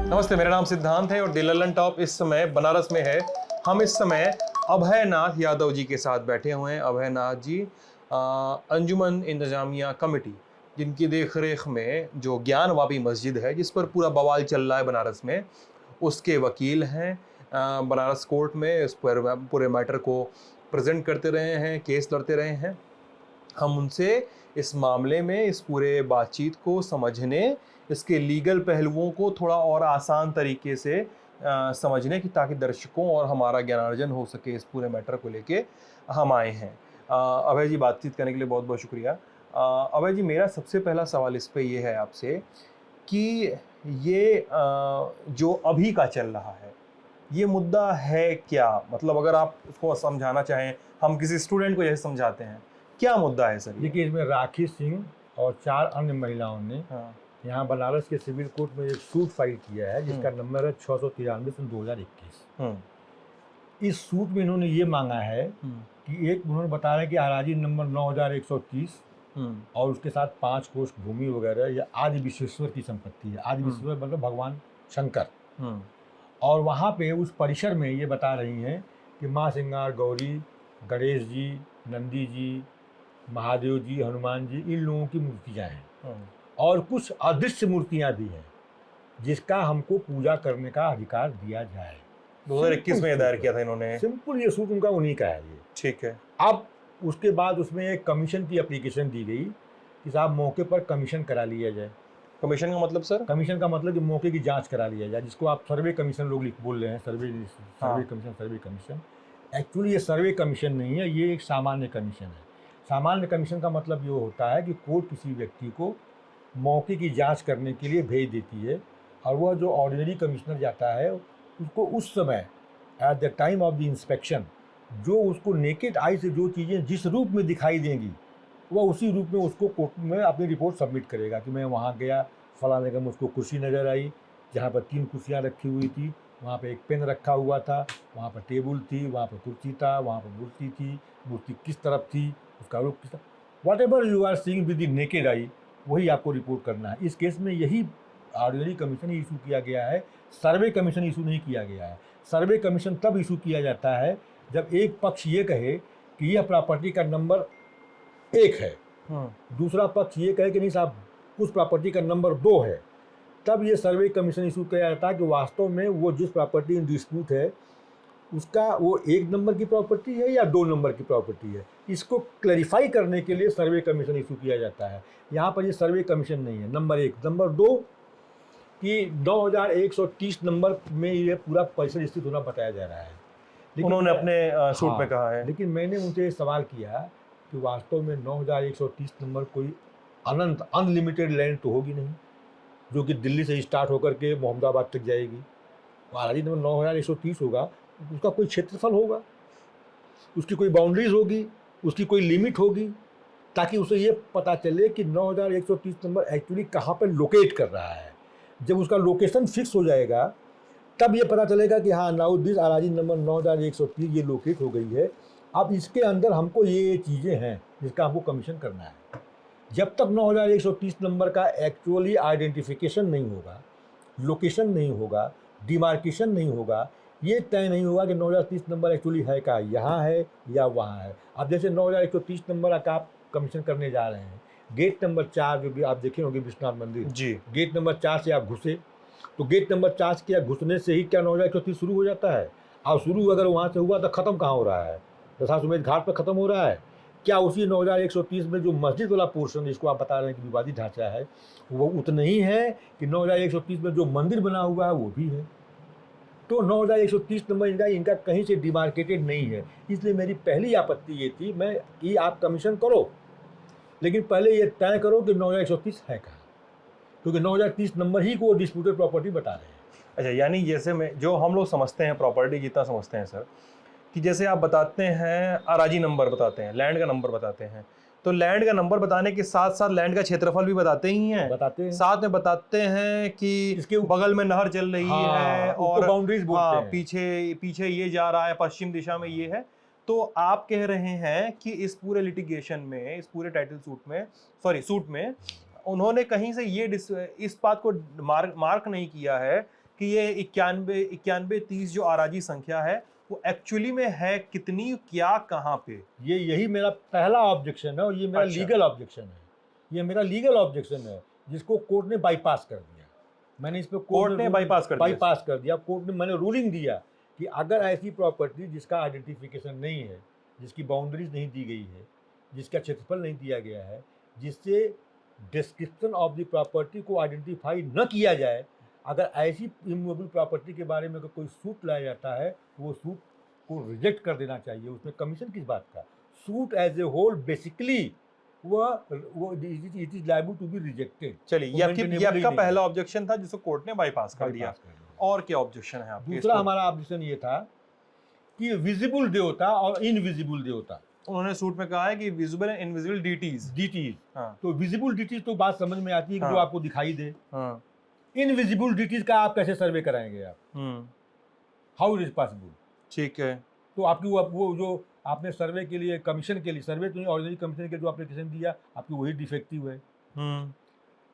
नमस्ते, मेरा नाम सिद्धांत है और द लल्लन टॉप इस समय बनारस में है। हम इस समय अभय नाथ यादव जी के साथ बैठे हुए हैं। अभय नाथ जी अंजुमन इंतजामिया कमेटी, जिनकी देखरेख में जो ज्ञानवापी मस्जिद है, जिस पर पूरा बवाल चल रहा है बनारस में, उसके वकील हैं। बनारस कोर्ट में इस पर पूरे मैटर को प्रेजेंट करते रहे हैं, केस लड़ते रहे हैं। हम उनसे इस मामले में इस पूरे बातचीत को समझने, इसके लीगल पहलुओं को थोड़ा और आसान तरीके से समझने की, ताकि दर्शकों और हमारा ज्ञानार्जन हो सके इस पूरे मैटर को लेके हम आए हैं। अभय जी, बातचीत करने के लिए बहुत बहुत शुक्रिया। अभय जी, मेरा सबसे पहला सवाल इस पे ये है आपसे कि ये जो अभी का चल रहा है, ये मुद्दा है क्या? मतलब अगर आप उसको समझाना चाहें, हम किसी स्टूडेंट को जैसे समझाते हैं, क्या मुद्दा है सर ये? देखिए, इसमें राखी सिंह और 4 अन्य महिलाओं ने हाँ। यहाँ बनारस के सिविल कोर्ट में एक सूट फाइल किया है, जिसका नंबर है 693/2021। इस सूट में इन्होंने ये मांगा है कि एक उन्होंने बताया है कि अराजी नंबर 9130 और उसके साथ 5 कोष भूमि वगैरह यह आदि विश्वेश्वर की संपत्ति है। आदि विश्वेश्वर मतलब भगवान शंकर। और वहाँ पे उस परिसर में ये बता रही हैं कि माँ सिंगार गौरी, गणेश जी, नंदी जी, महादेव जी, हनुमान जी, इन लोगों की मूर्तियाँ हैं और कुछ अदृश्य मूर्तियाँ भी हैं, जिसका हमको पूजा करने का अधिकार दिया जाए। 2021 में दायर किया था इन्होंने। सिंपल ये सूट उनका उन्हीं का है ये। ठीक है। अब उसके बाद उसमें एक कमीशन की एप्लीकेशन दी गई कि साहब मौके पर कमीशन करा लिया जाए। कमीशन का मतलब सर? कमीशन का मतलब कि मौके की जांच करा लिया जाए, जिसको आप सर्वे कमीशन लोग बोल रहे हैं। सर्वे कमीशन एक्चुअली ये सर्वे कमीशन नहीं है, ये एक सामान्य कमीशन है। सामान्य कमीशन का मतलब ये होता है कि कोर्ट किसी व्यक्ति को मौके की जांच करने के लिए भेज देती है और वह जो ऑर्डिनरी कमिश्नर जाता है उसको उस समय at the time of the inspection जो उसको नेकेड आई से जो चीज़ें जिस रूप में दिखाई देंगी, वह उसी रूप में उसको कोर्ट में अपनी रिपोर्ट सबमिट करेगा कि मैं वहाँ गया, फलां जगह मुझको कुर्सी नज़र आई, जहाँ पर 3 कुर्सियाँ रखी हुई थी, वहाँ पे एक पेन रखा हुआ था, वहाँ पर टेबल थी, वहाँ पर कुर्सी था, वहाँ पर मूर्ति थी, मूर्ति किस तरफ थी, उसका रूप किस तरफ, whatever you are seeing with the naked eye, वही आपको रिपोर्ट करना है। इस केस में यही ऑर्डिनरी कमीशन इशू किया गया है, सर्वे कमीशन इशू नहीं किया गया है। सर्वे कमीशन तब इशू किया जाता है जब एक पक्ष ये कहे कि यह प्रॉपर्टी का नंबर 1 है, दूसरा पक्ष ये कहे कि नहीं साहब उस प्रॉपर्टी का नंबर 2 है, तब ये सर्वे कमीशन इशू किया जाता है कि वास्तव में वो जिस प्रॉपर्टी इन डिस्प्यूट है उसका वो 1 नंबर की प्रॉपर्टी है या 2 नंबर की प्रॉपर्टी है। इसको क्लैरिफाई करने के लिए सर्वे कमीशन इशू किया जाता है। यहाँ पर ये सर्वे कमीशन नहीं है, नंबर 1। नंबर 2 कि 9130 नंबर में ये पूरा परिसर स्थित होना बताया जा रहा है। लेकिन उन्होंने अपने सूट में कहा है। लेकिन मैंने उनसे सवाल किया कि वास्तव में 9130 नंबर कोई अनंत अनलिमिटेड लैंड तो होगी नहीं, जो कि दिल्ली से स्टार्ट होकर के मोहम्मदाबाद तक जाएगी। महाराजी नंबर 9130 होगा, उसका कोई क्षेत्रफल होगा, उसकी कोई बाउंड्रीज होगी, उसकी कोई लिमिट होगी, ताकि उसे ये पता चले कि 9130 नंबर एक्चुअली कहाँ पर लोकेट कर रहा है। जब उसका लोकेशन फिक्स हो जाएगा तब ये पता चलेगा कि हाँ नाउ दिस अराजी नंबर 9130 ये लोकेट हो गई है। अब इसके अंदर हमको ये चीज़ें हैं जिसका हमको कमीशन करना है। जब तक 9130 नंबर का एक्चुअली आइडेंटिफिकेशन नहीं होगा, लोकेशन नहीं होगा, डिमार्केशन नहीं होगा, ये तय नहीं होगा कि 9130 नंबर एक्चुअली है क्या, यहाँ है या वहाँ है। अब जैसे 9130 नंबर का आप कमीशन करने जा रहे हैं, गेट नंबर 4 जो भी आप देखे होंगे विश्वनाथ मंदिर जी, गेट नंबर 4 से आप घुसे तो गेट नंबर 4 के घुसने से ही क्या 9130 शुरू हो जाता है? और शुरू अगर वहाँ से हुआ तो ख़त्म कहाँ हो रहा है? दशाश्वमेध घाट पर ख़त्म हो रहा है क्या? उसी 9130 में जो मस्जिद वाला पोर्शन जिसको आप बता रहे हैं कि विवादित ढांचा है, वो उतना ही है कि 9130 में जो मंदिर बना हुआ है वो भी है। तो 9130 नंबर इनका कहीं से डिमार्केटेड नहीं है। इसलिए मेरी पहली आपत्ति ये थी मैं कि आप कमीशन करो, लेकिन पहले ये तय करो कि 9130 है कहाँ, क्योंकि 9030 नंबर ही को डिस्प्यूटेड प्रॉपर्टी बता रहे हैं। अच्छा, यानी जैसे मैं जो हम लोग समझते हैं प्रॉपर्टी जितना समझते हैं सर, कि जैसे आप बताते हैं अराजी नंबर बताते हैं, लैंड का नंबर बताते हैं, तो लैंड का नंबर बताने के साथ साथ लैंड का क्षेत्रफल भी बताते ही हैं, बताते हैं। साथ में बताते हैं कि इसके बगल में नहर चल रही है और बाउंड्रीज बोलते हैं। पीछे ये जा रहा है, पश्चिम दिशा में ये है। तो आप कह रहे हैं कि इस पूरे लिटिगेशन में, इस पूरे टाइटल सूट में उन्होंने कहीं से ये इस बात को मार्क नहीं किया है कि ये 91 30 जो आराजी संख्या है वो एक्चुअली में है कितनी, क्या, कहाँ पे। यही मेरा पहला ऑब्जेक्शन है और ये मेरा अच्छा। लीगल ऑब्जेक्शन है। ये मेरा लीगल ऑब्जेक्शन है जिसको कोर्ट ने बाईपास कर दिया। मैंने इस पे कोर्ट ने बाईपास कर दिया। कोर्ट ने मैंने रूलिंग दिया कि अगर ऐसी प्रॉपर्टी जिसका आइडेंटिफिकेशन नहीं है, जिसकी बाउंड्रीज नहीं दी गई है, जिसका क्षेत्रफल नहीं दिया गया है, जिससे डिस्क्रिप्शन ऑफ द प्रॉपर्टी को आइडेंटिफाई न किया जाए, अगर ऐसी इमूवेबल प्रॉपर्टी के बारे में अगर कोई सूट लाया जाता है तो वो सूट को रिजेक्ट कर देना चाहिए। उसमें कमीशन किस बात का? Suit as a whole basically वो it is liable to be rejected. चलिए, ये आपका पहला ऑब्जेक्शन था जिसको कोर्ट ने बाईपास कर दिया। और क्या ऑब्जेक्शन है आपके? दूसरा हमारा ऑब्जेक्शन ये था कि विजिबल देवता और इनविजिबल देवता। उन्होंने सूट में कहा है कि विजिबल एंड इनविजिबल डीटीज। हाँ। तो विजिबल डीटीज तो बात समझ में आती है कि हाँ। जो आपको दिखाई दे। हाँ। इनविजिबल डीटीज का आप कैसे सर्वे कराएंगे आप? How it is possible? ठीक है। तो आपकी वो जो आपने सर्वे के लिए कमीशन के लिए, सर्वे तो नहीं, ऑर्डिनरी कमीशन के जो एप्लीकेशन दिया, आपकी वही डिफेक्टिव है।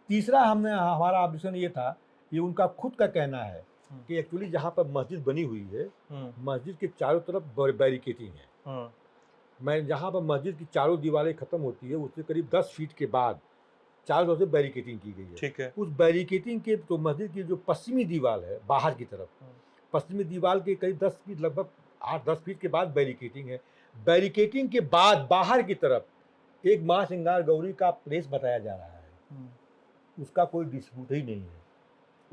तीसरा हमारा ऑब्जेक्शन ये था, ये उनका खुद का कहना है कि एक्चुअली जहाँ पर मस्जिद बनी हुई है, मस्जिद के चारों तरफ बैरिकेटिंग है। मैं जहाँ पर मस्जिद की चारों दीवारें खत्म होती है उससे करीब 10 फीट के बाद चारों तरफ से बैरिकेटिंग की गई है। ठीक है। उस बैरिकेटिंग के तो मस्जिद की जो पश्चिमी दीवार है बाहर की तरफ, पश्चिमी दीवार के करीब 10 फीट, लगभग 8-10 फीट के बाद बैरिकेटिंग है। बैरिकेटिंग के बाद बाहर की तरफ एक माँ श्रृंगार गौरी का प्लेस बताया जा रहा है, उसका कोई डिस्प्यूट ही नहीं है।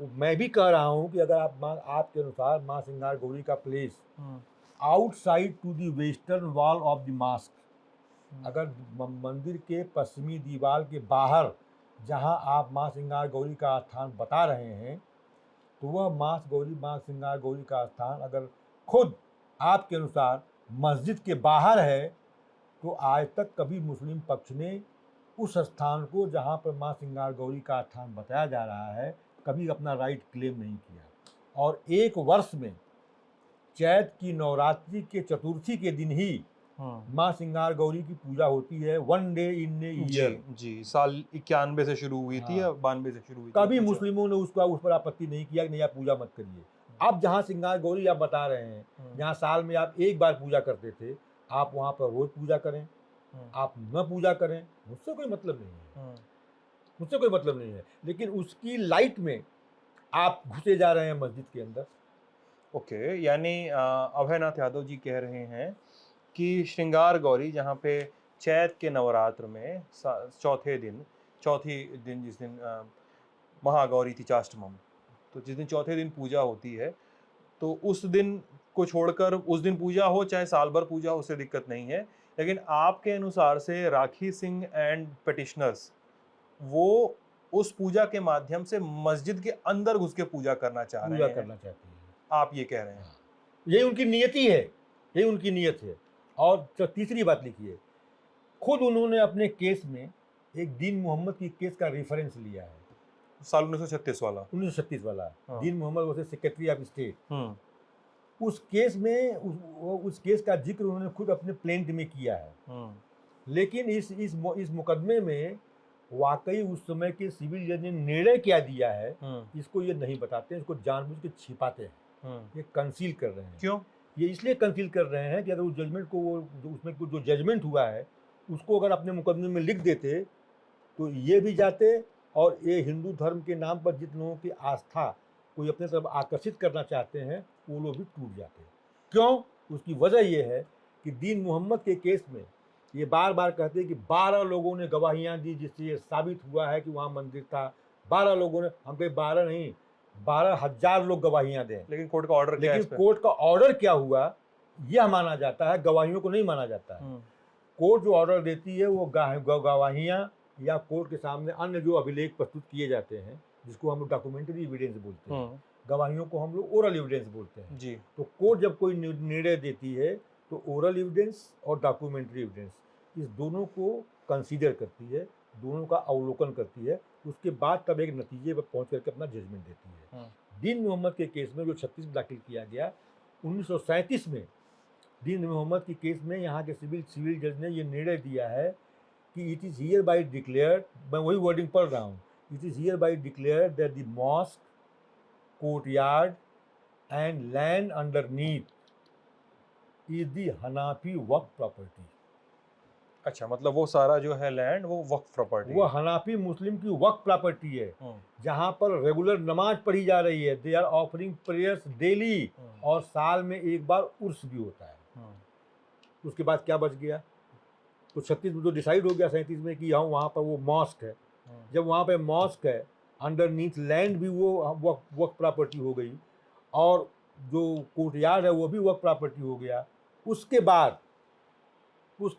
तो मैं भी कह रहा हूँ कि अगर आपके अनुसार माँ श्रृंगार गौरी का place outside to the western wall of the mosque, अगर मंदिर के पश्चिमी दीवार के बाहर जहाँ आप माँ श्रृंगार गौरी का स्थान बता रहे हैं, तो वह माँ श्रृंगार गौरी का स्थान अगर खुद आपके अनुसार मस्जिद के बाहर है, तो आज तक कभी मुस्लिम पक्ष ने उस स्थान को जहाँ पर माँ श्रृंगार गौरी का स्थान बताया जा रहा है कभी अपना राइट क्लेम नहीं किया। और एक वर्ष में चैत की नवरात्रि के चतुर्थी के दिन ही माँ श्रृंगार गौरी की पूजा होती है, 1 डे इन ए ईयर। जी, साल 91 से शुरू हुई थी या 92 से शुरू हुई थी? कभी मुस्लिमों ने उस पर आपत्ति नहीं किया कि नहीं आप पूजा मत करिए। आप जहाँ श्रृंगार गौरी आप बता रहे हैं, जहाँ साल में आप एक बार पूजा करते थे, आप वहाँ पर रोज पूजा करें, आप न पूजा करें, मुझसे कोई मतलब नहीं है, मुझसे कोई मतलब नहीं है। लेकिन उसकी लाइट में आप घुसे जा रहे हैं मस्जिद के अंदर। ओके, यानी अभयनाथ यादव जी कह रहे हैं कि श्रृंगार गौरी जहाँ पे चैत के नवरात्र में चौथी दिन जिस दिन महागौरी थी चाष्टमम, तो जिस दिन चौथे दिन पूजा होती है, तो उस दिन को छोड़कर उस दिन पूजा हो चाहे साल भर पूजा हो, उससे दिक्कत नहीं है। लेकिन आपके अनुसार से राखी सिंह एंड पिटिशनर्स वो उस पूजा के माध्यम से मस्जिद के अंदर घुस के पूजा करना चाहते हैं, आप ये कह रहे हैं? यही उनकी नियति है, यही उनकी नियत है। और तीसरी बात लिखिए, खुद उन्होंने अपने केस में एक दीन मोहम्मद की केस का रेफरेंस लिया है, साल 1936 वाला। हाँ। Din Mohammad was secretary of state. उस केस में उस केस का जिक्र उन्होंने खुद अपने प्लेंट में किया है। लेकिन इस मुकदमे में वाकई उस समय के सिविल जज ने निर्णय क्या दिया है, इसको ये नहीं बताते हैं, इसको जानबूझ के छिपाते हैं, ये कंसील कर रहे हैं। क्यों? ये इसलिए कंसील कर रहे हैं कि अगर उस जजमेंट को उसमें जो जजमेंट हुआ है उसको अगर अपने मुकदमे में लिख देते तो ये भी जाते, और ये हिंदू धर्म के नाम पर जिन लोगों की आस्था कोई अपने तरफ आकर्षित करना चाहते हैं वो लोग भी टूट जाते हैं। क्यों? उसकी वजह ये है कि दीन मोहम्मद के केस में ये बार बार कहते हैं कि 12 लोगों ने गवाहियाँ दी जिससे ये साबित हुआ है कि वहाँ मंदिर था। 12 लोगों ने, हम कहीं 12 नहीं, 12,000 लोग गवाहियाँ दें। लेकिन कोर्ट का ऑर्डर क्या है? लेकिन कोर्ट का ऑर्डर क्या हुआ यह माना जाता है, गवाहियों को नहीं माना जाता है। कोर्ट जो ऑर्डर देती है वो गवाहियाँ या कोर्ट के सामने अन्य जो अभिलेख प्रस्तुत किए जाते हैं, जिसको हम लोग डॉक्यूमेंट्री एविडेंस बोलते हैं, गवाहियों को हम लोग ओरल एविडेंस बोलते हैं जी। तो कोर्ट जब कोई निर्णय देती है तो ओरल एविडेंस और डॉक्यूमेंट्री एविडेंस इस दोनों को कंसीडर करती है, दोनों का अवलोकन करती है, उसके बाद तब एक नतीजे पर पहुंच करके अपना जजमेंट देती है। दीन मोहम्मद के केस में जो 36 में दाखिल किया गया 1937 में, दीन मोहम्मद की केस में यहाँ के सिविल जज ने ये निर्णय दिया है कि it is here by declared, मैं वही वर्डिंग पढ़ रहा हूँ, it is here by declared that the mosque, courtyard and land underneath is the Hanafi Waqf property. अच्छा, मतलब वो सारा जो है लैंड वो वक्फ प्रॉपर्टी वो है। हनाफी मुस्लिम की वक्फ प्रॉपर्टी है, जहाँ पर रेगुलर नमाज पढ़ी जा रही है, they are offering prayers daily, और साल में एक बार उर्स भी होता है। उसके बाद क्या बच गया? तो 36 में तो डिसाइड हो गया 37 में कि यहाँ वहाँ पर वो मॉस्क है। जब वहाँ पे मॉस्क है, अंडरनीथ लैंड भी वो वक्फ प्रॉपर्टी हो गई, और जो कोर्टयार्ड है वो भी वक्फ प्रॉपर्टी हो गया। उसके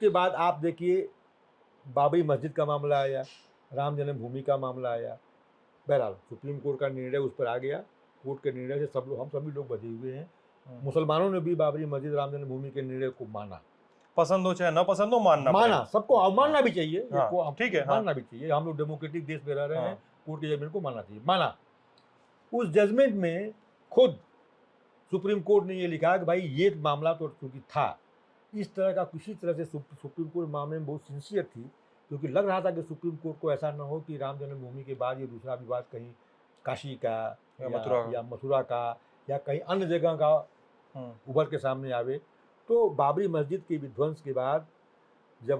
बाद आप देखिए बाबरी मस्जिद का मामला आया, राम जन्मभूमि का मामला आया। बहरहाल सुप्रीम कोर्ट का निर्णय उस पर आ गया। कोर्ट के निर्णय से हम सभी लोग बचे हुए हैं। मुसलमानों ने भी बाबरी मस्जिद राम जन्मभूमि के निर्णय को माना, पसंद हो चाहे ना पसंद हो, माना सबको मानना भी चाहिए। ठीक है, मानना भी चाहिए, हम लोग डेमोक्रेटिक देश में रह रहे हैं। कोर्ट के जजमेंट को मानना चाहिए, माना। उस जजमेंट में खुद सुप्रीम कोर्ट ने ये लिखा कि भाई ये मामला तो चूंकि था, इस तरह का किसी तरह से सुप्रीम कोर्ट मामले में बहुत सिंसियर थी, क्योंकि लग रहा था कि सुप्रीम कोर्ट को ऐसा न हो कि राम जन्मभूमि के बाद ये दूसरा विवाद कहीं काशी का या मथुरा का या कहीं अन्य जगह का उभर के सामने आवे। तो बाबरी मस्जिद के विध्वंस के बाद जब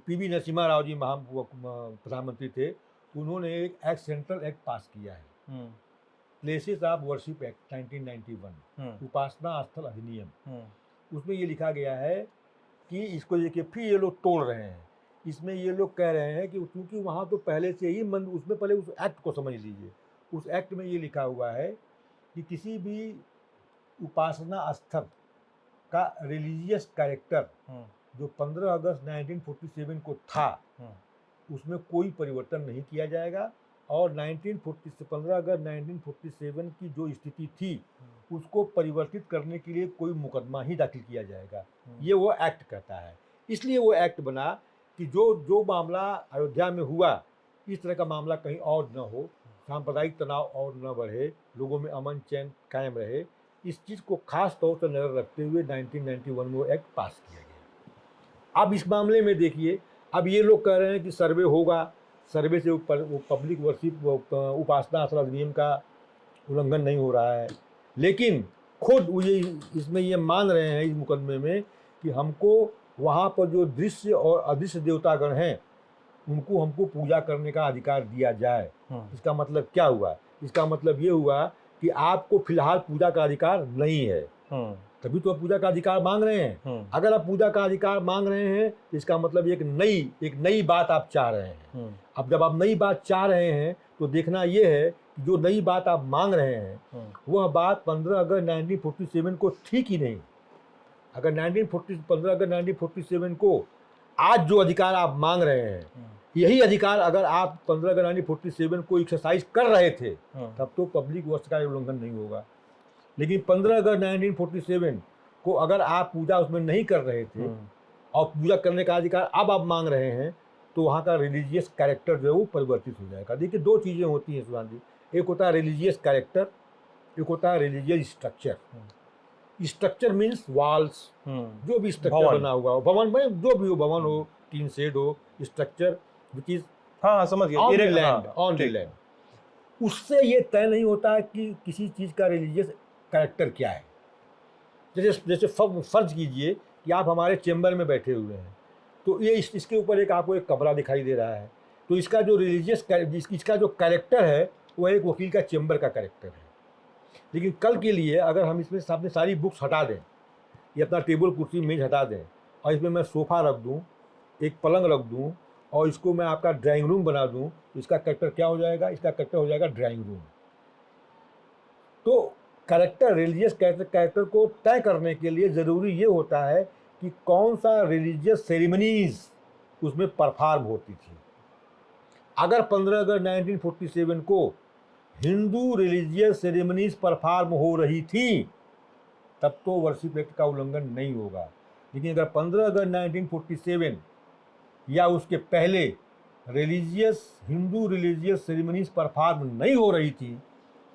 पीवी नरसिम्हा राव जी प्रधानमंत्री थे, उन्होंने एक एक्ट, सेंट्रल एक्ट पास किया है, प्लेसेस ऑफ वर्शिप एक्ट 1991, उपासना स्थल अधिनियम। उसमें ये लिखा गया है कि इसको देखिए फिर ये लोग तोड़ रहे हैं। इसमें ये लोग कह रहे हैं कि क्योंकि वहाँ तो पहले से ही उसमें पहले उस एक्ट को समझ लीजिए। उस एक्ट में ये लिखा हुआ है कि किसी भी उपासना स्थल का रिलीजियस कैरेक्टर जो 15 अगस्त 1947 को था, उसमें कोई परिवर्तन नहीं किया जाएगा, और 15 अगस्त 1947 की जो स्थिति थी उसको परिवर्तित करने के लिए कोई मुकदमा ही दाखिल किया जाएगा। ये वो एक्ट कहता है। इसलिए वो एक्ट बना कि जो मामला अयोध्या में हुआ, इस तरह का मामला कहीं और न हो, सांप्रदायिक तनाव और न बढ़े, लोगों में अमन चैन कायम रहे। इस चीज़ को खास तौर पर नज़र रखते हुए 1991 में वो एक्ट पास किया गया। अब इस मामले में देखिए, अब ये लोग कह रहे हैं कि सर्वे होगा, सर्वे से वो पब्लिक वर्शिप उपासना स्थल अधिनियम का उल्लंघन नहीं हो रहा है। लेकिन खुद ये इसमें ये मान रहे हैं इस मुकदमे में कि हमको वहाँ पर जो दृश्य और अदृश्य देवतागण हैं उनको हमको पूजा करने का अधिकार दिया जाए। इसका मतलब क्या हुआ? इसका मतलब ये हुआ कि आपको फिलहाल पूजा का अधिकार नहीं है, तभी तो आप पूजा का अधिकार मांग रहे हैं। अगर आप पूजा का अधिकार मांग रहे हैं तो इसका मतलब एक नई बात आप चाह रहे हैं। अब जब आप नई बात चाह रहे हैं तो देखना ये है कि जो नई बात आप मांग रहे हैं वह बात 15 अगस्त 1947 को थी कि नहीं। अगर 15 अगस्त 1947 को आज जो अधिकार आप मांग रहे हैं, यही अधिकार अगर आप 15 अगस्त 1947 को एक्सरसाइज कर रहे थे, तब तो पब्लिक वर्ष का उल्लंघन नहीं होगा। लेकिन 15 अगस्त 1947 को अगर आप पूजा उसमें नहीं कर रहे थे और पूजा करने का अधिकार अब आप मांग रहे हैं, तो वहाँ का रिलीजियस कैरेक्टर जो है वो परिवर्तित हो जाएगा। देखिए, दो चीज़ें होती हैं सुशांत जी, एक होता है रिलीजियस कैरेक्टर, एक होता है religious structure. Structure means walls, जो भी स्ट्रक्चर बना हुआ हो, भवन में जो भी हो, भवन हो, टीन शेड हो, स्ट्रक्चर विच इज समझ गया, ऑन द लैंड। उससे ये तय नहीं होता है कि किसी चीज़ का रिलीजियस कैरेक्टर क्या है। जैसे फर्ज कीजिए कि आप हमारे चेंबर में बैठे हुए हैं, तो ये इसके ऊपर आपको एक कमरा दिखाई दे रहा है, तो इसका जो इसका जो कैरेक्टर है वो एक वकील का चेंबर का कैरेक्टर है। लेकिन कल के लिए अगर हम इसमें अपनी सारी बुक्स हटा दें, या अपना टेबल कुर्सी मेज हटा दें, और इसमें मैं सोफ़ा रख दूं, एक पलंग रख दूं, और इसको मैं आपका ड्राइंग रूम बना दूं, तो इसका कैरेक्टर क्या हो जाएगा? इसका कैरेक्टर हो जाएगा ड्राइंग रूम। तो कैरेक्टर, रिलीजियस कैरेक्टर को तय करने के लिए ज़रूरी ये होता है कि कौन सा रिलीजियस सेरेमनीज उसमें परफॉर्म होती थी। अगर 15 अगस्त 1947 को हिंदू रिलीजियस सेरेमनीज परफॉर्म हो रही थी, तब तो वर्शिप एक्ट का उल्लंघन नहीं होगा। लेकिन अगर 15 अगस्त 1947 या उसके पहले हिंदू रिलीजियस सेरेमनीज परफॉर्म नहीं हो रही थी,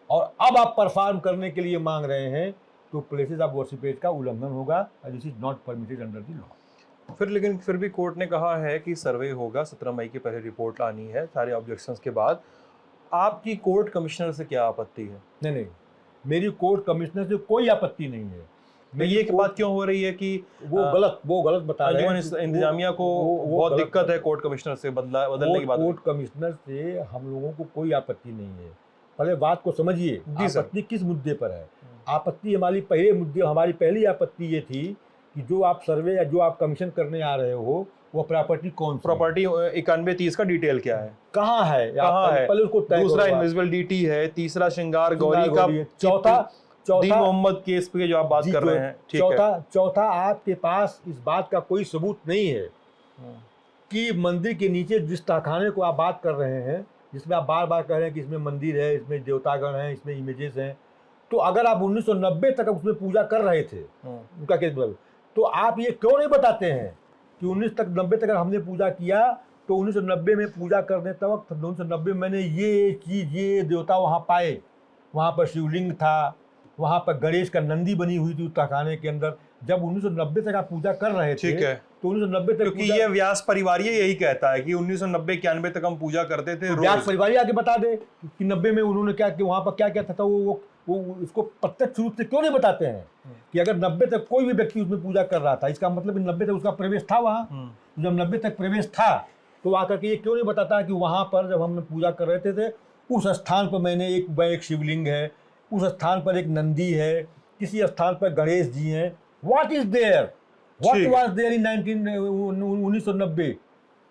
और अब आप परफॉर्म करने के लिए मांग रहे हैं, तो प्लेसेस ऑफ वर्शिप एक्ट का उल्लंघन होगा, this is not permitted under the law. फिर लेकिन फिर भी कोर्ट ने कहा है कि सर्वे होगा, 17 मई की पहले रिपोर्ट आनी है सारे ऑब्जेक्शंस के बाद। आपकी कोर्ट कमिश्नर से क्या आपत्ति है? नहीं नहीं, मेरी कोर्ट कमिश्नर से कोई आपत्ति नहीं है। तो ये एक बात क्यों हो रही है कि वो गलत बता रहे हैं। अंजुमन इंतजामिया को बहुत दिक्कत है कोर्ट कमिश्नर से बदलने की बात? कोर्ट कमिश्नर से हम लोगों को कोई आपत्ति नहीं है। पहले बात को समझिए, आपत्ति किस मुद्दे पर है। आपत्ति हमारी पहली आपत्ति ये थी कि जो आप सर्वे या जो आप कमीशन करने आ रहे हो वो प्रॉपर्टी कौन सी प्रॉपर्टी 9130 का डिटेल क्या है, कहाँ है, पहले उसको दूसरा इनविजिबल डीटी है, तीसरा श्रृंगार गौरी का, चौथा दीन मोहम्मद केस पे जो आप बात कर रहे हैं, ठीक है। चौथा आपके पास इस बात का कोई सबूत नहीं है कि मंदिर के नीचे जिस तहखाने को आप बात कर रहे हैं, जिसमें आप बार बार कह रहे हैं कि इसमें मंदिर है, इसमें देवतागण हैं, इसमें इमेजेस हैं, तो अगर आप 1990 तक उसमें पूजा कर रहे थे उनका केस बदल, तो आप ये क्यों नहीं बताते हैं कि 1990 तक अगर हमने पूजा किया तो 1990 में पूजा करने तक 1990 मैंने ये चीज़, ये देवता वहाँ पाए, वहाँ पर शिवलिंग था, वहाँ पर गणेश का नंदी बनी हुई थी उस तहखाने के अंदर। जब 1990 तक आप पूजा कर रहे थे, ठीक है, तो 1990 तक, क्योंकि ये व्यास परिवार यही कहता है कि 1990-91 तक हम पूजा करते थे। तो व्यास परिवार आगे बता दे कि 90 में उन्होंने क्या कि वहाँ पर क्या क्या था, वो इसको प्रत्यक्ष रूप से क्यों नहीं बताते हैं कि अगर 90 तक कोई भी व्यक्ति उसमें पूजा कर रहा था, इसका मतलब 90 तक उसका प्रवेश था वहाँ। जब 90 तक प्रवेश था तो आकर के ये क्यों नहीं बताता कि वहाँ पर जब हम पूजा कर रहे थे उस स्थान पर मैंने एक शिवलिंग है, उस स्थान पर एक नंदी है, किसी स्थान पर गणेश जी हैं। What is there, what was there in 1990?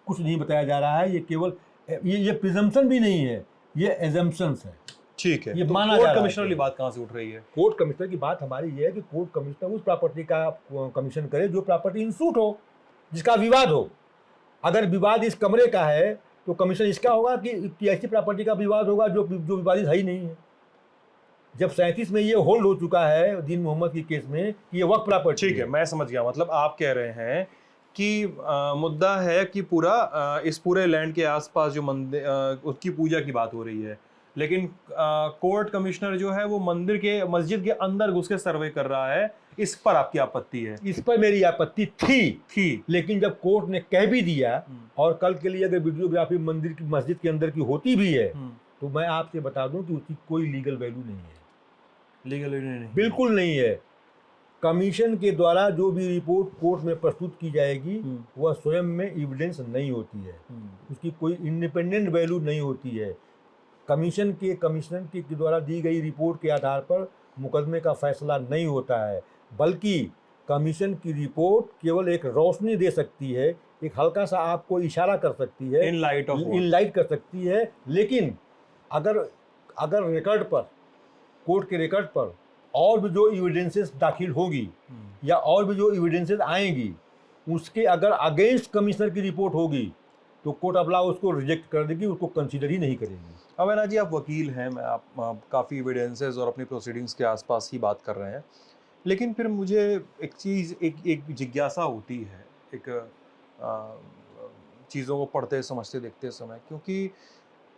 कुछ नहीं बताया जा रहा है। ये केवल ये प्रिजम्पशन भी नहीं है, ये एजम्पशंस है। ठीक है, ये तो माना कोर्ट कमिश्नर की बात कहाँ से उठ रही है? कोर्ट कमिश्नर की बात हमारी ये है कि कोर्ट कमिश्नर उस प्रॉपर्टी का कमीशन करे जो प्रॉपर्टी इन सूट हो, जिसका विवाद हो। अगर विवाद इस कमरे का है तो कमीशन इसका होगा कि ऐसी प्रॉपर्टी का विवाद होगा जो विवादित है ही नहीं है। जब 37 में ये होल्ड हो चुका है दीन मोहम्मद की केस में कि ये वक्त प्रॉपर्टी, ठीक है, मैं समझ गया। मतलब आप कह रहे हैं कि मुद्दा है कि पूरा इस पूरे लैंड के आसपास जो मंदिर उसकी पूजा की बात हो रही है, लेकिन कोर्ट कमिश्नर जो है वो मंदिर के मस्जिद के अंदर घुस के सर्वे कर रहा है। इस पर आपकी आपत्ति है? इस पर मेरी आपत्ति थी, लेकिन जब कोर्ट ने कह भी दिया, और कल के लिए अगर वीडियोग्राफी मंदिर की मस्जिद के अंदर की होती भी है तो मैं आपसे बता दूं कि उसकी कोई लीगल वैल्यू नहीं है। लीगल वैल्यू नहीं, बिल्कुल नहीं है। कमीशन के द्वारा जो भी रिपोर्ट कोर्ट में प्रस्तुत की जाएगी वह स्वयं में एविडेंस नहीं होती है, उसकी कोई इंडिपेंडेंट वैल्यू नहीं होती है। कमीशन के द्वारा दी गई रिपोर्ट के आधार पर मुकदमे का फैसला नहीं होता है, बल्कि कमीशन की रिपोर्ट केवल एक रोशनी दे सकती है, एक हल्का सा आपको इशारा कर सकती है, इनलाइट कर सकती है। लेकिन अगर रिकॉर्ड पर, कोर्ट के रिकॉर्ड पर और भी जो एविडेंसेस दाखिल होगी या और भी जो एविडेंसेस आएंगी, उसके अगर अगेंस्ट कमिश्नर की रिपोर्ट होगी तो कोर्ट ऑफ लॉ उसको रिजेक्ट कर देगी, उसको कंसीडर ही नहीं करेगी। अवैना जी, आप वकील हैं, मैं आप काफ़ी एविडेंसेस और अपनी प्रोसीडिंग्स के आसपास ही बात कर रहे हैं, लेकिन फिर मुझे एक जिज्ञासा होती है एक चीज़ों को पढ़ते समझते देखते समय, क्योंकि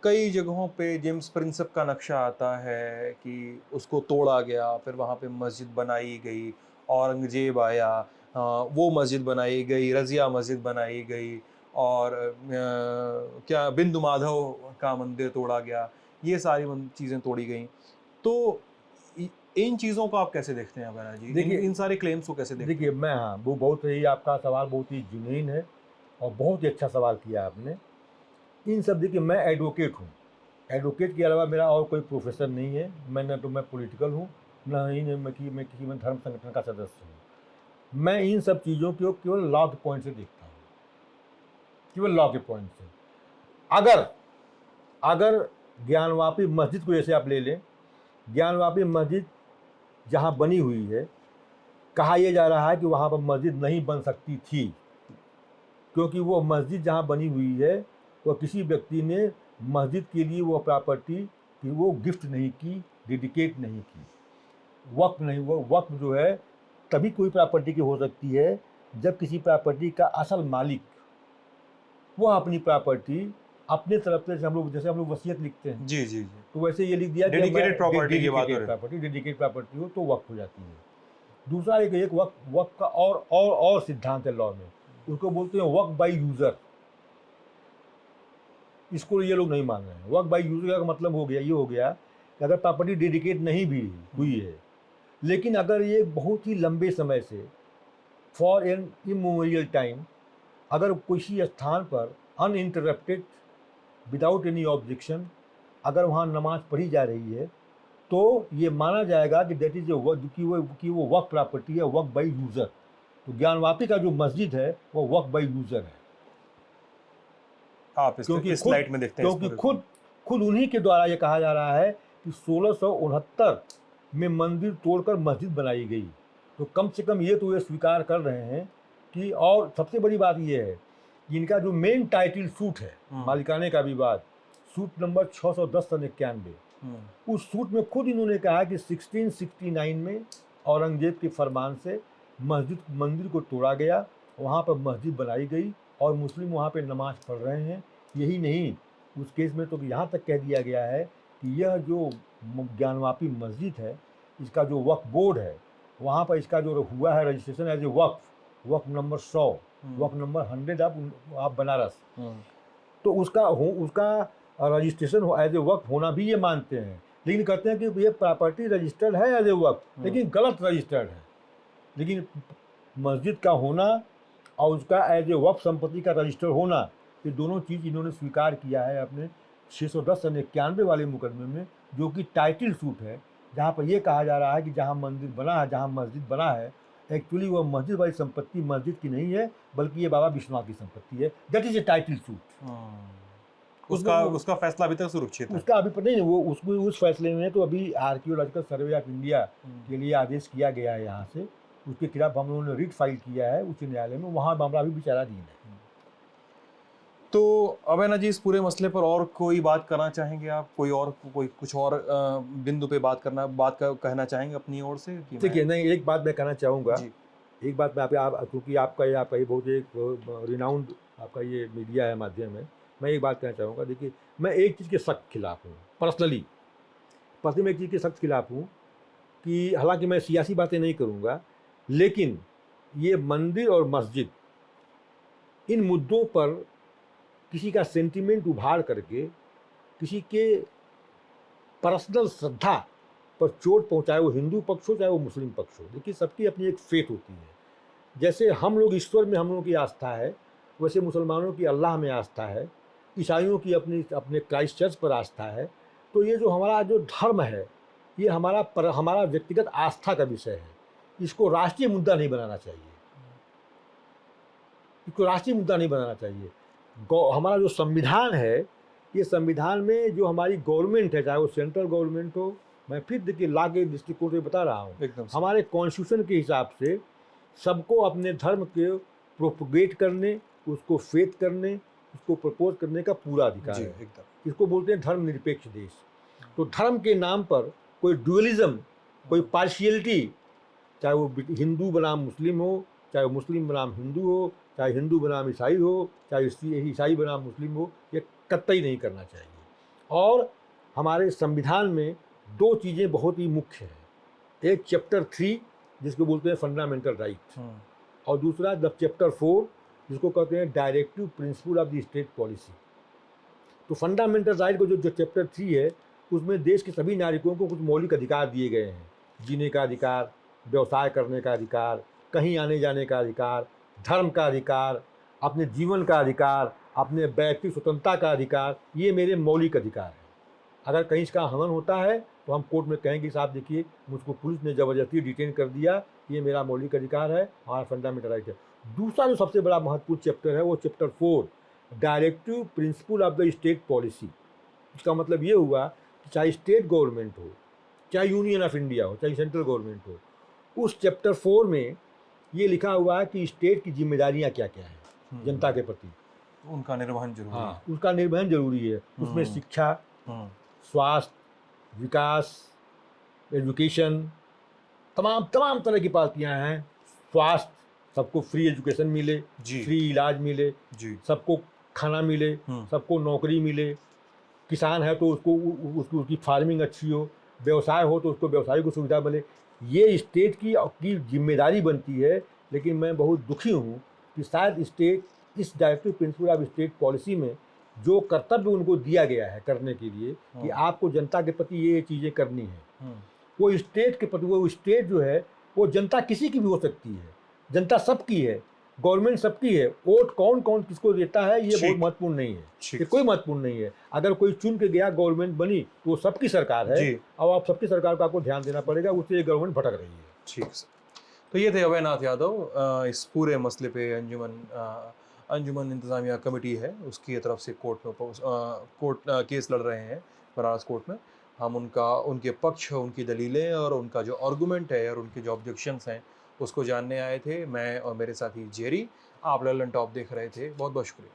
कई जगहों पे जेम्स प्रिंसेप का नक्शा आता है कि उसको तोड़ा गया, फिर वहाँ पे मस्जिद बनाई गई, औरंगजेब आया, वो मस्जिद बनाई गई, रज़िया मस्जिद बनाई गई, और क्या बिंदु माधव का मंदिर तोड़ा गया, ये सारी चीज़ें तोड़ी गई। तो इन चीज़ों को आप कैसे देखते हैं अवैना जी? देखिए, इन सारे क्लेम्स को कैसे देखते हैं? देखिए, मैं वो बहुत ही, आपका सवाल बहुत ही जेन्युइन है और बहुत ही अच्छा सवाल किया आपने। इन सब, देखिए, मैं एडवोकेट हूँ, एडवोकेट के अलावा मेरा और कोई प्रोफेशन नहीं है। मैं पॉलिटिकल हूँ, मैं किसी में धर्म संगठन का सदस्य हूँ। मैं इन सब चीज़ों को केवल लॉ के पॉइंट से देखता हूँ, केवल लॉ के पॉइंट से। अगर ज्ञानवापी मस्जिद को जैसे आप ले लें, ज्ञानवापी मस्जिद जहाँ बनी हुई है, कहा यह जा रहा है कि वहाँ पर मस्जिद नहीं बन सकती थी, क्योंकि वो मस्जिद जहाँ बनी हुई है वह किसी व्यक्ति ने मस्जिद के लिए वो प्रॉपर्टी कि वो गिफ्ट नहीं की, डेडिकेट नहीं की, वक्फ नहीं। वो वक्फ जो है तभी कोई प्रॉपर्टी की हो सकती है जब किसी प्रॉपर्टी का असल मालिक वो अपनी प्रॉपर्टी अपने तरफ से, जैसे हम लोग वसीयत लिखते हैं, जी जी जी, तो वैसे ये लिख दिया डेडिकेटेड प्रॉपर्टी की बात प्रॉपर्टी डेडिकेटेड प्रॉपर्टी हो तो वक्फ हो जाती है। दूसरा एक वक्फ का और सिद्धांत है लॉ में उसको बोलते हैं वक्फ बाय यूज़र। इसको ये लोग नहीं मान रहे हैं। वक्फ बाय यूज़र का मतलब हो गया, ये हो गया कि अगर प्रॉपर्टी डेडिकेट नहीं भी हुई है, लेकिन अगर ये बहुत ही लंबे समय से फॉर एन इमोरियल टाइम अगर किसी स्थान पर अनइंटरप्टेड विदाउट एनी ऑब्जेक्शन अगर वहाँ नमाज पढ़ी जा रही है, तो ये माना जाएगा कि दैट इज कि वो वक्फ प्रॉपर्टी है, वक्फ बाय यूज़र। तो ज्ञानवापी का जो मस्जिद है वो वक्फ बाय यूज़र है, आप क्योंकि इस स्लाइड में देखते हैं क्योंकि खुद उन्हीं के द्वारा ये कहा जा रहा है कि 1669 में मंदिर तोड़कर मस्जिद बनाई गई। तो कम से कम ये तो ये स्वीकार कर रहे हैं कि, और सबसे बड़ी बात ये है कि इनका जो मेन टाइटल सूट है मालिकाने का विवाद, सूट नंबर 610/91, उस सूट में खुद इन्होंने कहा कि 1669 में औरंगजेब के फरमान से मंदिर को तोड़ा गया, वहाँ पर मस्जिद बनाई गई और मुस्लिम वहाँ पे नमाज पढ़ रहे हैं। यही नहीं, उस केस में तो यहाँ तक कह दिया गया है कि यह जो ज्ञानवापी मस्जिद है, इसका जो वक्फ बोर्ड है, वहाँ पर इसका जो हुआ है registration as a waqf number 100, वक्फ नंबर 100 आप बनारस, तो उसका रजिस्ट्रेशन एज ए वक्फ होना भी ये मानते हैं। लेकिन कहते हैं कि ये प्रॉपर्टी रजिस्टर्ड है एज ए वक्फ, लेकिन गलत रजिस्टर्ड है। लेकिन मस्जिद का होना और उसका एज ए वक्फ संपत्ति का रजिस्टर होना, ये दोनों चीज़ इन्होंने स्वीकार किया है अपने 610/91 वाले मुकदमे में, जो कि टाइटल सूट है, जहाँ पर यह कहा जा रहा है कि जहाँ मंदिर बना है, जहाँ मस्जिद बना है, एक्चुअली वह मस्जिद वाली संपत्ति मस्जिद की नहीं है, बल्कि ये बाबा विश्वनाथ की संपत्ति है। That is a title suit. उसका फैसला अभी तक सुरक्षित है। उसका अभी पर नहीं, वो उस फैसले में तो अभी आर्कियोलॉजिकल सर्वे ऑफ इंडिया के लिए आदेश किया गया है यहाँ से, उसके खिलाफ हम लोगों ने रिट फाइल किया है उच्च न्यायालय में, वहाँ मामला अभी विचाराधीन है। तो अभय जी, इस पूरे मसले पर और कोई बात करना चाहेंगे आप? कोई कुछ और बिंदु पे कहना चाहेंगे अपनी ओर से? देखिए, नहीं, एक बात मैं कहना चाहूँगा, एक बात मैं क्योंकि आपका ये बहुत एक रिनाउंड आपका ये मीडिया है, माध्यम है, मैं एक बात कहना चाहूँगा। देखिए, मैं एक चीज़ के सख्त खिलाफ हूँ, पर्सनली मैं एक चीज़ के सख्त खिलाफ हूँ कि हालांकि मैं सियासी बातें नहीं करूँगा, लेकिन ये मंदिर और मस्जिद, इन मुद्दों पर किसी का सेंटिमेंट उभार करके किसी के पर्सनल श्रद्धा पर चोट पहुँचाए, वो हिंदू पक्ष हो चाहे वो मुस्लिम पक्ष हो। देखिए, सबकी अपनी एक फेथ होती है। जैसे हम लोग ईश्वर में हम लोगों की आस्था है, वैसे मुसलमानों की अल्लाह में आस्था है, ईसाइयों की अपने क्राइस्ट चर्च पर आस्था है। तो ये जो हमारा जो धर्म है, ये हमारा व्यक्तिगत आस्था का विषय है। इसको राष्ट्रीय मुद्दा नहीं बनाना चाहिए, हमारा जो संविधान है, ये संविधान में जो हमारी गवर्नमेंट है, चाहे वो सेंट्रल गवर्नमेंट हो, मैं फिर देखिए ला के दृष्टिकोण से बता रहा हूँ, हमारे कॉन्स्टिट्यूशन के हिसाब से सबको अपने धर्म के प्रोपगेट करने, उसको फेथ करने, उसको प्रपोज करने का पूरा अधिकार है। इसको बोलते हैं धर्मनिरपेक्ष देश। तो धर्म के नाम पर कोई ड्यूअलिज्म, कोई पार्शियलिटी, चाहे वो हिंदू बनाम मुस्लिम हो, चाहे मुस्लिम बनाम हिंदू हो, चाहे हिंदू बनाम ईसाई हो, चाहे ईसाई बनाम मुस्लिम हो, ये कतई नहीं करना चाहिए। और हमारे संविधान में दो चीज़ें बहुत ही मुख्य हैं, एक चैप्टर 3 जिसको बोलते हैं फंडामेंटल राइट, और दूसरा चैप्टर 4 जिसको कहते हैं directive principle of the state policy. तो फंडामेंटल राइट को जो चैप्टर 3 है, उसमें देश के सभी नागरिकों को कुछ मौलिक अधिकार दिए गए हैं। जीने का अधिकार, व्यवसाय करने का अधिकार, कहीं आने जाने का अधिकार, धर्म का अधिकार, अपने जीवन का अधिकार, अपने व्यक्ति स्वतंत्रता का अधिकार, ये मेरे मौलिक अधिकार हैं। अगर कहीं इसका हनन होता है तो हम कोर्ट में कहेंगे साहब देखिए, मुझको पुलिस ने ज़बरदस्ती डिटेन कर दिया, ये मेरा मौलिक अधिकार है, हमारा फंडामेंटल राइट है। दूसरा जो सबसे बड़ा महत्वपूर्ण चैप्टर है वो chapter 4 directive principle of the state policy. इसका मतलब ये हुआ कि चाहे स्टेट गवर्नमेंट हो, चाहे यूनियन ऑफ इंडिया हो, चाहे सेंट्रल गवर्नमेंट हो, उस चैप्टर 4 में ये लिखा हुआ है कि स्टेट की जिम्मेदारियां क्या क्या हैं जनता के प्रति, उनका निर्वहन जरूरी है। हाँ, उसका निर्वहन जरूरी है। उसमें शिक्षा, स्वास्थ्य, विकास, एजुकेशन, तमाम तरह की पार्टियां हैं। स्वास्थ्य, सबको फ्री एजुकेशन मिले, फ्री इलाज मिले, सबको खाना मिले, सबको नौकरी मिले, किसान है तो उसको उसकी फार्मिंग अच्छी हो, व्यवसाय हो तो उसको व्यवसाय को सुविधा मिले। ये स्टेट की जिम्मेदारी बनती है। लेकिन मैं बहुत दुखी हूँ कि शायद स्टेट इस directive principle of state policy में जो कर्तव्य उनको दिया गया है करने के लिए कि आपको जनता के प्रति ये चीज़ें करनी है, वो स्टेट के प्रति, वो स्टेट जो है वो जनता किसी की भी हो सकती है, जनता सबकी है, गवर्नमेंट सबकी है, वोट कौन कौन किसको देता है ये बहुत महत्वपूर्ण नहीं है, ये कोई महत्वपूर्ण नहीं है। अगर कोई चुन के गया गवर्नमेंट बनी तो वो सबकी सरकार है और आप सबकी सरकार को आपको ध्यान देना पड़ेगा, उससे ये गवर्नमेंट भटक रही है। ठीक सर। तो ये थे अभय नाथ यादव। इस पूरे मसले पे अंजुमन इंतजामिया कमेटी है उसकी तरफ से कोर्ट केस लड़ रहे हैं बनारस कोर्ट में। हम उनके पक्ष, उनकी दलीलें और उनका जो आर्गूमेंट है और उनके जो ऑब्जेक्शंस हैं उसको जानने आए थे, मैं और मेरे साथी जेरी। आप लल्लन टॉप देख रहे थे, बहुत बहुत शुक्रिया।